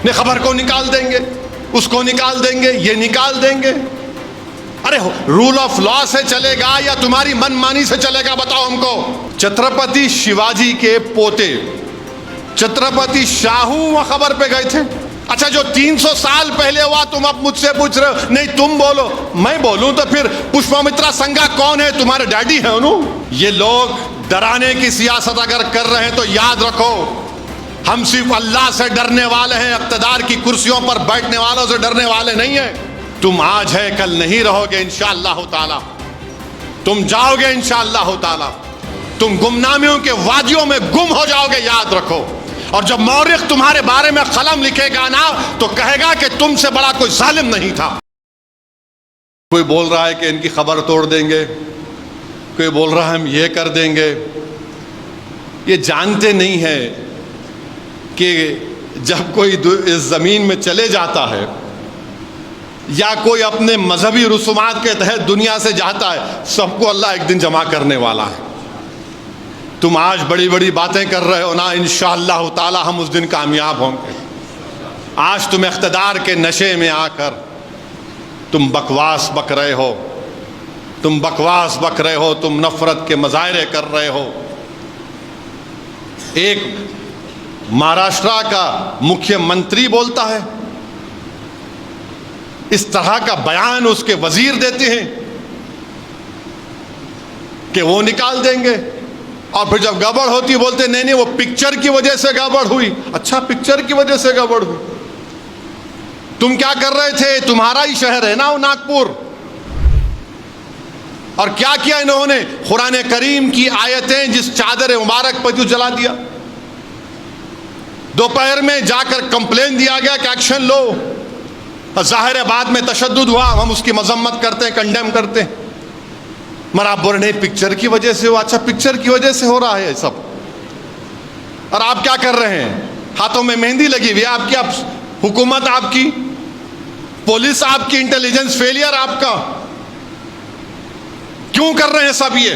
نے خبر کو نکال دیں گے، اس کو نکال دیں گے، یہ نکال دیں گے۔ ارے رول آف لا سے چلے گا یا تمہاری من مانی سے چلے گا؟ بتاؤ ہم کو۔ چھترپتی شیواجی کے پوتے چھترپتی شاہو وہ خبر پہ گئے تھے۔ اچھا جو 300 سال پہلے ہوا تم اب مجھ سے پوچھ رہے ہو؟ نہیں تم بولو، میں بولوں تو پھر پشپامترا سنگا کون ہے؟ تمہارے ڈیڈی ہیں انہوں۔ یہ لوگ ڈرانے کی سیاست اگر کر رہے ہیں تو یاد رکھو ہم صرف اللہ سے ڈرنے والے ہیں، اقتدار کی کرسیوں پر بیٹھنے والوں سے ڈرنے والے نہیں ہیں۔ تم آج ہے کل نہیں رہو گے انشاءاللہ تعالی، تم جاؤ گے انشاءاللہ تعالی، تم گمنامیوں کے وادیوں میں گم ہو جاؤ گے، یاد رکھو۔ اور جب مورخ تمہارے بارے میں قلم لکھے گا نا تو کہے گا کہ تم سے بڑا کوئی ظالم نہیں تھا۔ کوئی بول رہا ہے کہ ان کی خبر توڑ دیں گے، کوئی بول رہا ہے ہم یہ کر دیں گے۔ یہ جانتے نہیں ہے کہ جب کوئی اس زمین میں چلے جاتا ہے یا کوئی اپنے مذہبی رسومات کے تحت دنیا سے جاتا ہے، سب کو اللہ ایک دن جمع کرنے والا ہے۔ تم آج بڑی بڑی باتیں کر رہے ہو نا، انشاءاللہ تعالی ہم اس دن کامیاب ہوں گے۔ آج تم اقتدار کے نشے میں آ کر تم بکواس بک رہے ہو، تم بکواس بک رہے ہو، تم نفرت کے مظاہرے کر رہے ہو۔ ایک مہاراشٹرا کا مکھیہ منتری بولتا ہے، اس طرح کا بیان اس کے وزیر دیتے ہیں کہ وہ نکال دیں گے، اور پھر جب گڑبڑ ہوتی بولتے نہیں وہ پکچر کی وجہ سے گڑبڑ ہوئی۔ اچھا پکچر کی وجہ سے گڑبڑ ہوئی؟ تم کیا کر رہے تھے؟ تمہارا ہی شہر ہے نا وہ ناگپور، اور کیا کیا انہوں نے؟ قرآن کریم کی آیتیں جس چادر مبارک پر جو جلا دیا۔ دوپہر میں جا کر کمپلین دیا گیا کہ ایکشن لو، ظاہر ہے بعد میں تشدد ہوا، ہم اس کی مذمت کرتے ہیں، کنڈیم کرتے ہیں، مگر آپ بول رہے ہیں پکچر کی وجہ سے ہوا۔ اچھا پکچر کی وجہ سے ہو رہا ہے یہ سب، اور آپ کیا کر رہے ہیں؟ ہاتھوں میں مہندی لگی ہوئی ہے آپ کی، حکومت آپ کی، پولیس آپ کی، انٹیلیجنس فیلئر آپ کا۔ کیوں کر رہے ہیں سب یہ؟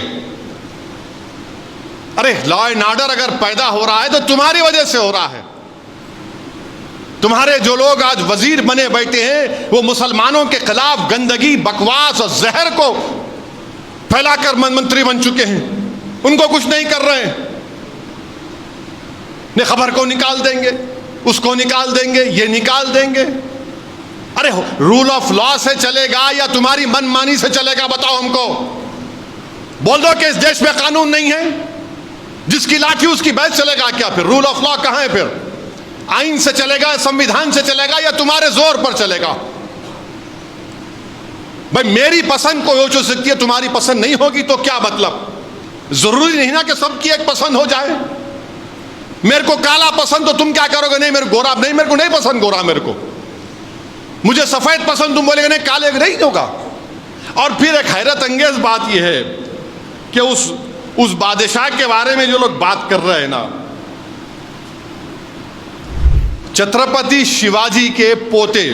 ارے لا اینڈ آرڈر اگر پیدا ہو رہا ہے تو تمہاری وجہ سے ہو رہا ہے۔ تمہارے جو لوگ آج وزیر بنے بیٹھے ہیں وہ مسلمانوں کے خلاف گندگی، بکواس اور زہر کو پھیلا کر منتری بن چکے ہیں، ان کو کچھ نہیں کر رہے ہیں۔ نے خبر کو نکال دیں گے، اس کو نکال دیں گے، یہ نکال دیں گے۔ ارے رول آف لا سے چلے گا یا تمہاری من مانی سے چلے گا؟ بتاؤ ہم کو۔ بول دو کہ اس دیش میں قانون نہیں ہے، جس کی لاٹھی اس کی بیعت چلے گا کیا؟ پھر رول آف لا کہاں ہے؟ پھر آئین سے چلے گا، سمویدھان سے چلے گا، یا تمہارے زور پر چلے گا؟ بھائی میری پسند کوئی ہو سکتی ہے، تمہاری پسند نہیں ہوگی تو کیا مطلب؟ ضروری نہیں نا کہ سب کی ایک پسند ہو جائے۔ میرے کو کالا پسند تو تم کیا کرو گے؟ نہیں میرے گورا نہیں، میرے کو نہیں پسند گورا، میرے کو مجھے سفید پسند، تم بولے گے نہیں کالے نہیں ہوگا۔ اور پھر ایک حیرت انگیز بات یہ ہے کہ اس بادشاہ کے بارے میں جو لوگ بات کر رہے ہیں نا، چھترپتی شیواجی کے پوتے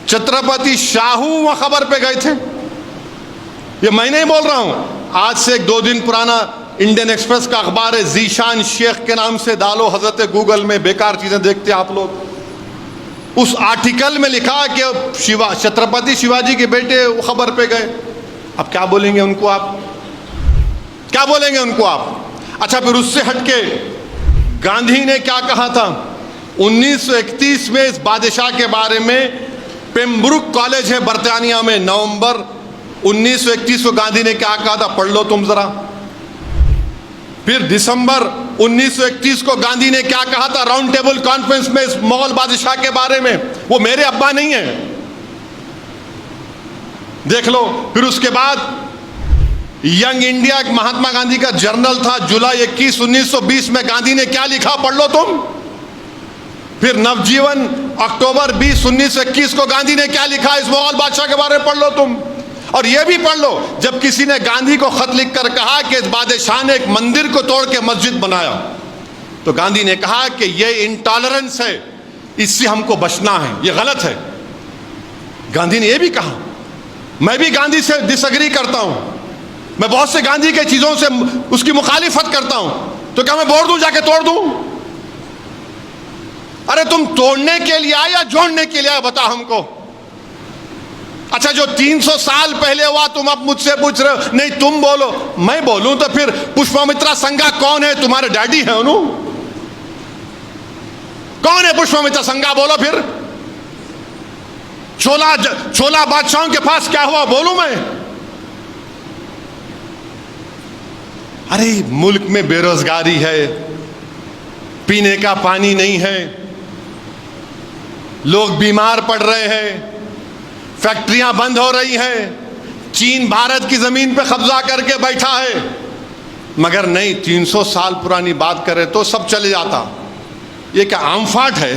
چھترپتی شاہو وہ خبر پہ گئے تھے۔ یہ میں نہیں بول رہا ہوں، آج سے 2 دن پرانا انڈین ایکسپریس کا اخبار ہے، ذیشان شیخ کے نام سے ڈالو حضرت گوگل میں، بیکار چیزیں دیکھتے آپ لوگ۔ اس آرٹیکل میں لکھا کہ چھترپتی شیواجی کے بیٹے وہ خبر پہ گئے۔ اب کیا بولیں گے ان کو آپ؟ کیا بولیں گے ان کو آپ؟ اچھا پھر اس سے ہٹ کے گاندھی نے کیا کہا تھا 1931 میں اس بادشاہ کے بارے میں؟ پیمبروک کالج ہے برطانیہ میں، نومبر 1931 کو گاندھی نے کیا کہا تھا پڑھ لو تم ذرا۔ پھر دسمبر 1931 کو گاندھی نے کیا کہا تھا راؤنڈ ٹیبل کانفرنس میں اس مغل بادشاہ کے بارے میں؟ وہ میرے ابا نہیں ہیں، دیکھ لو۔ پھر اس کے بعد ینگ انڈیا مہاتما گاندھی کا جرنل تھا، جولائی 21 1920 میں گاندھی نے کیا لکھا پڑھ لو تم۔ پھر نوجیون اکتوبر 20 1921 کو گاندھی نے کیا لکھا اس مغل بادشاہ کے بارے میں پڑھ لو تم۔ اور یہ بھی پڑھ لو جب کسی نے گاندھی کو خط لکھ کر کہا کہ اس بادشاہ نے ایک مندر کو توڑ کے مسجد بنایا، تو گاندھی نے کہا کہ یہ انٹالرنس ہے، اس سے ہم کو بچنا ہے، یہ غلط ہے۔ گاندھی نے یہ بھی کہا۔ میں بھی گاندھی سے ڈس ایگری کرتا ہوں، میں بہت سے گاندھی کے چیزوں سے اس کی مخالفت کرتا ہوں، تو کیا میں بول دوں جا کے توڑ دوں؟ ارے تم توڑنے کے لیے آئے یا جوڑنے کے لیے آئے بتا ہم کو. اچھا جو 300 سال پہلے ہوا تم اب مجھ سے پوچھ رہے ہو. نہیں تم بولو, میں بولوں تو پھر پشپامترا سنگا کون ہے؟ تمہارے ڈیڈی ہیں انہوں. کون ہے پشپامترا سنگا؟ بولو پھر. چھولا بادشاہوں کے پاس کیا ہوا بولوں میں؟ ارے ملک میں بے روزگاری ہے, پینے کا پانی نہیں ہے, لوگ بیمار پڑ رہے ہیں, فیکٹریاں بند ہو رہی ہیں, چین بھارت کی زمین پہ قبضہ کر کے بیٹھا ہے. مگر نہیں, 300 سال پرانی بات کرے تو سب چلے جاتا. یہ کیا عام فاٹ ہے؟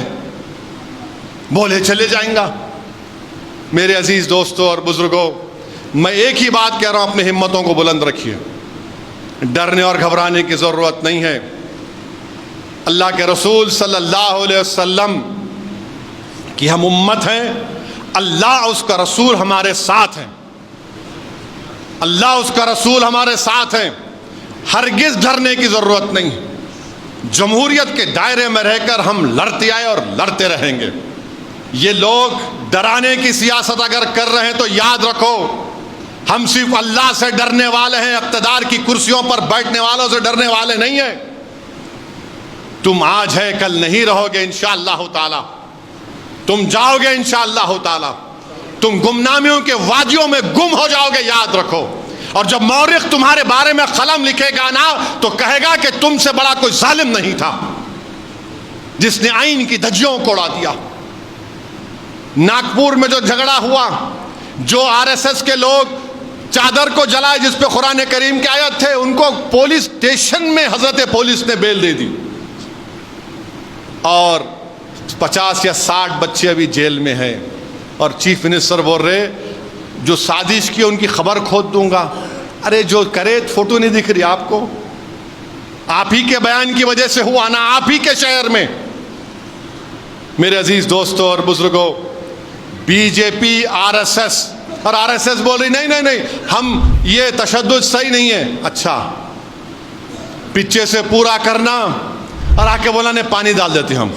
بولے چلے جائیں گا. میرے عزیز دوستوں اور بزرگوں, میں ایک ہی بات کہہ رہا ہوں, اپنی ہمتوں کو بلند رکھیے. ڈرنے اور گھبرانے کی ضرورت نہیں ہے. اللہ کے رسول صلی اللہ علیہ وسلم کی ہم امت ہیں, اللہ اس کا رسول ہمارے ساتھ ہیں. اللہ اس کا رسول ہمارے ساتھ ہیں. ہرگز ڈرنے کی ضرورت نہیں. جمہوریت کے دائرے میں رہ کر ہم لڑتے آئے اور لڑتے رہیں گے. یہ لوگ ڈرانے کی سیاست اگر کر رہے ہیں تو یاد رکھو, ہم صرف اللہ سے ڈرنے والے ہیں, اقتدار کی کرسیوں پر بیٹھنے والوں سے ڈرنے والے نہیں ہیں. تم آج ہے کل نہیں رہو گے انشاءاللہ تعالی. تم جاؤ گے انشاءاللہ تعالی. تم گمنامیوں کے وادیوں میں گم ہو جاؤ گے, یاد رکھو. اور جب مورخ تمہارے بارے میں قلم لکھے گا نا تو کہے گا کہ تم سے بڑا کوئی ظالم نہیں تھا جس نے آئین کی دھجیوں کو اڑا دیا. ناگپور میں جو جھگڑا ہوا, جو RSS کے لوگ چادر کو جلائے جس پہ قرآن کریم کے آیت تھے, ان کو پولیس اسٹیشن میں حضرت پولیس نے بیل دے دی. اور 50 یا 60 بچے ابھی جیل میں ہیں. اور چیف منسٹر بول رہے جو سازش کی ان کی خبر کھود دوں گا. ارے جو کرے فوٹو نہیں دکھ رہی آپ کو؟ آپ ہی کے بیان کی وجہ سے ہوا نا, آپ ہی کے شہر میں. میرے عزیز دوستوں اور بزرگوں, BJP RSS اور RSS بول رہی نہیں نہیں نہیں, ہم یہ تشدد صحیح نہیں ہے. اچھا, پیچھے سے پورا کرنا اور آ کے بولا نے پانی ڈال دیتے ہم.